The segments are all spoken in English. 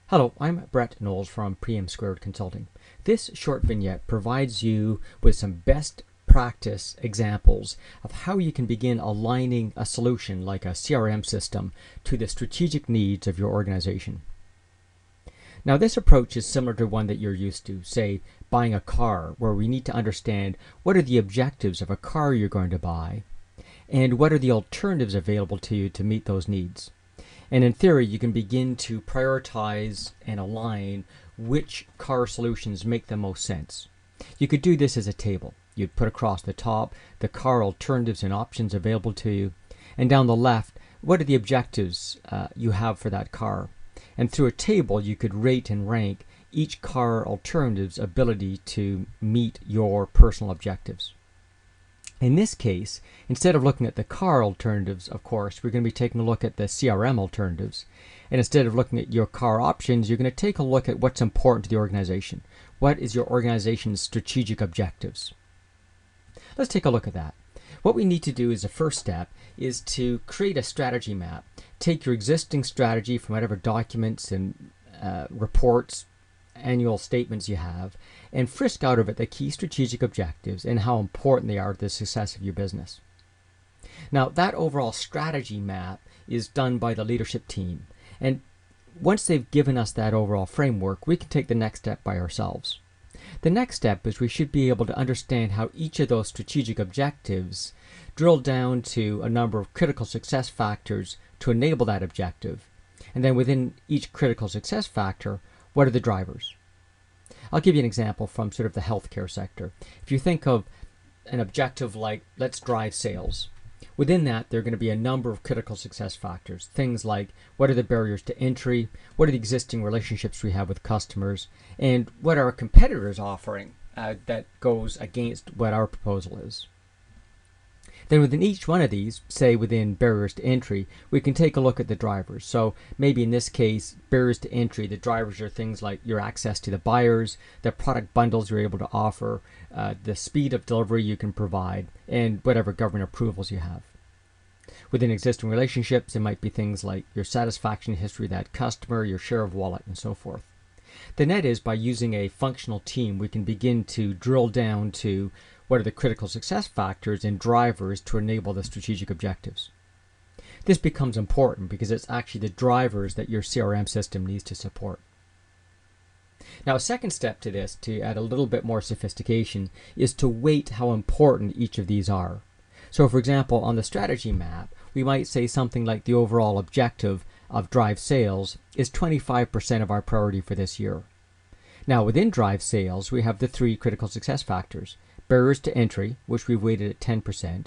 Hello, I'm Brett Knowles from PM2 Consulting. This short vignette provides you with some best practice examples of how you can begin aligning a solution like a CRM system to the strategic needs of your organization. Now, this approach is similar to one that you're used to, say, buying a car, where we need to understand what are the objectives of a car you're going to buy and what are the alternatives available to you to meet those needs. And in theory, you can begin to prioritize and align which car solutions make the most sense. You could do this as a table. You'd put across the top the car alternatives and options available to you, and down the left, what are the objectives you have for that car. And through a table, you could rate and rank each car alternative's ability to meet your personal objectives. In this case, instead of looking at the car alternatives, of course, we're going to be taking a look at the CRM alternatives. And instead of looking at your car options, you're going to take a look at what's important to the organization. What is your organization's strategic objectives? Let's take a look at that. What we need to do as a first step is to create a strategy map. Take your existing strategy from whatever documents and reports, annual statements you have, and frisk out of it the key strategic objectives and how important they are to the success of your business. Now, that overall strategy map is done by the leadership team, and once they've given us that overall framework, we can take the next step by ourselves. The next step is we should be able to understand how each of those strategic objectives drill down to a number of critical success factors to enable that objective, and then within each critical success factor, what are the drivers? I'll give you an example from sort of the healthcare sector. If you think of an objective like, let's drive sales, within that there are going to be a number of critical success factors. Things like, what are the barriers to entry? What are the existing relationships we have with customers? And what are our competitors offering that goes against what our proposal is? Then within each one of these, say within barriers to entry, we can take a look at the drivers. So maybe in this case, barriers to entry, the drivers are things like your access to the buyers, the product bundles you're able to offer, the speed of delivery you can provide, and whatever government approvals you have. Within existing relationships, it might be things like your satisfaction history of that customer, your share of wallet, and so forth. The net is, by using a functional team, we can begin to drill down to what are the critical success factors and drivers to enable the strategic objectives. This becomes important because it's actually the drivers that your CRM system needs to support. Now, a second step to this, to add a little bit more sophistication, is to weight how important each of these are. So, for example, on the strategy map, we might say something like the overall objective of drive sales is 25% of our priority for this year. Now, within drive sales, we have the three critical success factors: barriers to entry, which we've weighted at 10%,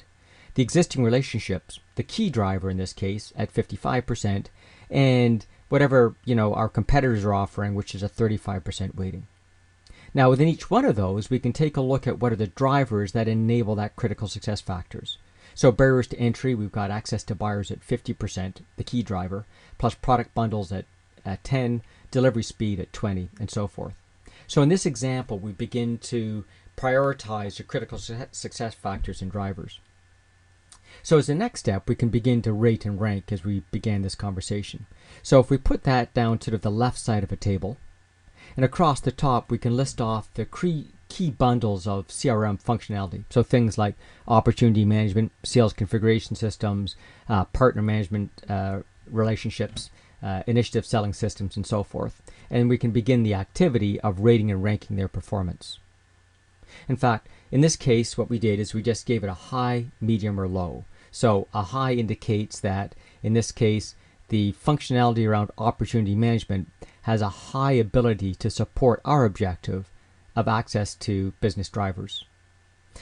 the existing relationships, the key driver in this case, at 55%, and whatever our competitors are offering, which is a 35% weighting. Now, within each one of those, we can take a look at what are the drivers that enable that critical success factors. So barriers to entry, we've got access to buyers at 50%, the key driver, plus product bundles at 10, delivery speed at 20, and so forth. So in this example, we begin to prioritize the critical success factors and drivers. So as the next step, we can begin to rate and rank as we began this conversation. So if we put that down to the left side of a table, and across the top, we can list off the key bundles of CRM functionality. So things like opportunity management, sales configuration systems, partner management relationships, initiative selling systems, and so forth. And we can begin the activity of rating and ranking their performance. In fact, in this case, what we did is we just gave it a high, medium, or low. So a high indicates that, in this case, the functionality around opportunity management has a high ability to support our objective of access to business drivers.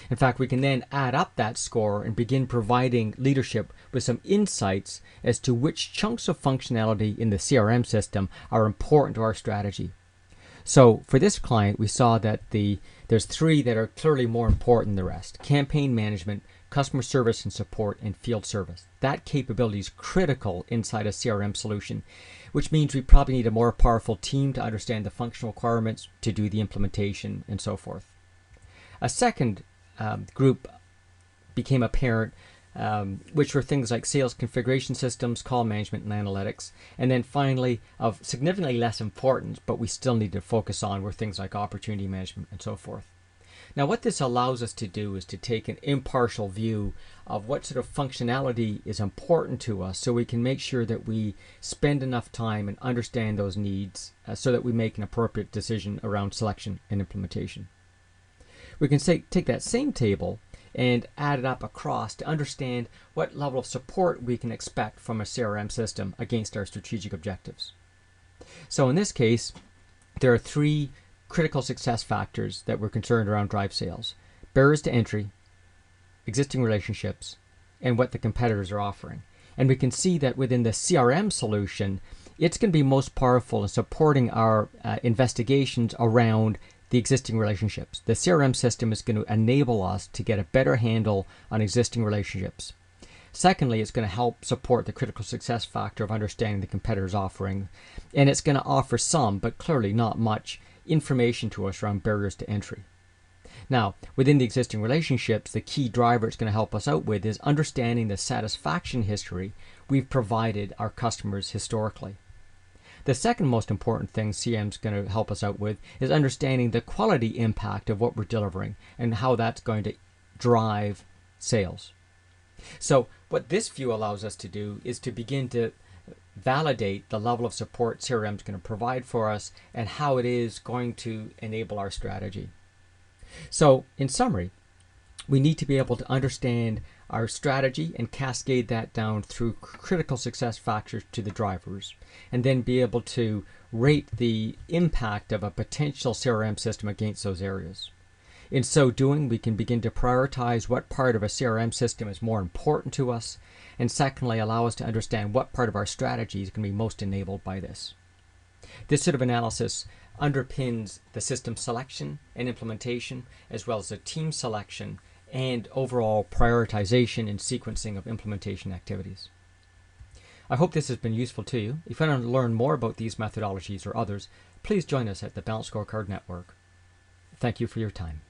In fact, we can then add up that score and begin providing leadership with some insights as to which chunks of functionality in the CRM system are important to our strategy. So for this client, we saw that there's three that are clearly more important than the rest: campaign management, customer service and support, and field service. That capability is critical inside a CRM solution, which means we probably need a more powerful team to understand the functional requirements, to do the implementation, and so forth. A second group became apparent which were things like sales configuration systems, call management, and analytics. And then finally, of significantly less importance, but we still need to focus on, were things like opportunity management and so forth. Now, what this allows us to do is to take an impartial view of what sort of functionality is important to us, so we can make sure that we spend enough time and understand those needs so that we make an appropriate decision around selection and implementation. We can take that same table and add it up across to understand what level of support we can expect from a CRM system against our strategic objectives. So in this case, there are 3 critical success factors that we're concerned around drive sales: barriers to entry, existing relationships, and what the competitors are offering. And we can see that within the CRM solution, it's going to be most powerful in supporting our investigations around the existing relationships. The CRM system is going to enable us to get a better handle on existing relationships. Secondly, it's going to help support the critical success factor of understanding the competitor's offering. And it's going to offer some, but clearly not much, information to us around barriers to entry. Now, within the existing relationships, the key driver it's going to help us out with is understanding the satisfaction history we've provided our customers historically. The second most important thing CRM is going to help us out with is understanding the quality impact of what we're delivering and how that's going to drive sales. So what this view allows us to do is to begin to validate the level of support CRM is going to provide for us and how it is going to enable our strategy. So in summary, we need to be able to understand our strategy and cascade that down through critical success factors to the drivers, and then be able to rate the impact of a potential CRM system against those areas. In so doing, we can begin to prioritize what part of a CRM system is more important to us, and secondly, allow us to understand what part of our strategy is going to be most enabled by this. This sort of analysis underpins the system selection and implementation, as well as the team selection and overall prioritization and sequencing of implementation activities. I hope this has been useful to you. If you want to learn more about these methodologies or others, please join us at the Balanced Scorecard Network. Thank you for your time.